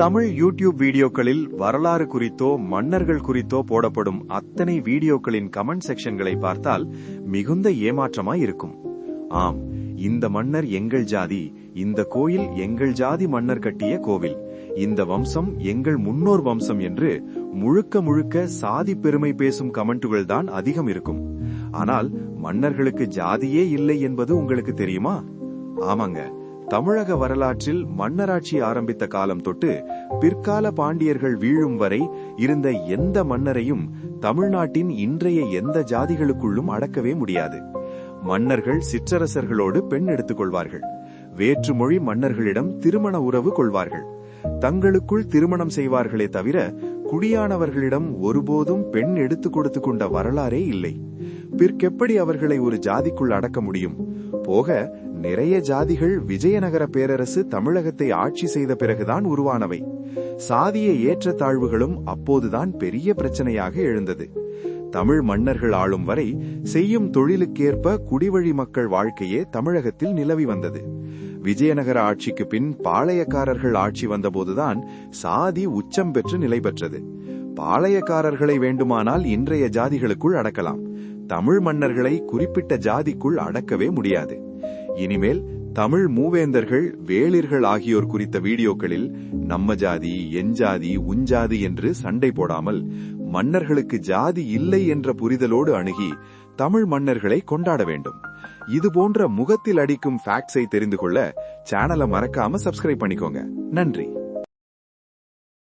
Tamil YouTube வீடியோக்களில் வரலாறு குறித்தோ மன்னர்கள் குறித்தோ போடப்படும் அத்தனை வீடியோக்களின் கமெண்ட் செக்ஷன்களை பார்த்தால் மிகுந்த ஏமாற்றமாய் இருக்கும். ஆம், இந்த மன்னர் எங்கள் ஜாதி, இந்த கோயில் எங்கள் ஜாதி மன்னர் கட்டிய கோவில், இந்த வம்சம் எங்கள் முன்னோர் வம்சம் என்று முழுக்க முழுக்க சாதி பெருமை பேசும் கமெண்ட்டுகள் தான் அதிகம் இருக்கும். ஆனால் மன்னர்களுக்கு ஜாதியே இல்லை என்பது உங்களுக்கு தெரியுமா? ஆமாங்க, தமிழக வரலாற்றில் மன்னராட்சி ஆரம்பித்த காலம் தொட்டு பிற்கால பாண்டியர்கள் வீழும் வரை இருந்த எந்த மன்னரையும் தமிழ்நாட்டின் இன்றைய எந்த ஜாதிகளுக்குள்ளும் அடக்கவே முடியாது. மன்னர்கள் சிற்றரசர்களோடு பெண் எடுத்துக் கொள்வார்கள். வேற்றுமொழி மன்னர்களிடம் திருமண உறவு கொள்வார்கள். தங்களுக்குள் திருமணம் செய்வார்களே தவிர குடியானவர்களிடம் ஒருபோதும் பெண் எடுத்துக் கொடுத்து கொண்ட வரலாறே இல்லை. பிற்கெப்படி அவர்களை ஒரு ஜாதிக்குள் அடக்க முடியும்? போக நிறைய ஜாதிகள் விஜயநகர பேரரசு தமிழகத்தை ஆட்சி செய்த பிறகுதான் உருவானவை. சாதிய ஏற்றத்தாழ்வுகளும் அப்போதுதான் பெரிய பிரச்சனையாக எழுந்தது. தமிழ் மன்னர்கள் ஆளும் வரை செய்யும் தொழிலுக்கேற்ப குடிவழி மக்கள் வாழ்க்கையே தமிழகத்தில் நிலவி வந்தது. விஜயநகர ஆட்சிக்கு பின் பாளையக்காரர்கள் ஆட்சி வந்தபோதுதான் சாதி உச்சம் பெற்று நிலை பெற்றது. பாளையக்காரர்களை வேண்டுமானால் இன்றைய ஜாதிகளுக்குள் அடக்கலாம், தமிழ் மன்னர்களை குறிப்பிட்ட ஜாதிக்குள் அடக்கவே முடியாது. இனிமேல் தமிழ் மூவேந்தர்கள், வேளிர்கள் ஆகியோர் குறித்த வீடியோக்களில் நம்ம ஜாதி, என் ஜாதி, உஞ்சாதி என்று சண்டை போடாமல் மன்னர்களுக்கு ஜாதி இல்லை என்ற புரிதலோடு அணுகி தமிழ் மன்னர்களை கொண்டாட வேண்டும். இதுபோன்ற முகத்தில் அடிக்கும் ஃபேக்ட்ஸை தெரிந்து கொள்ள சேனலை மறக்காம சப்ஸ்கிரைப் பண்ணிக்கோங்க. நன்றி.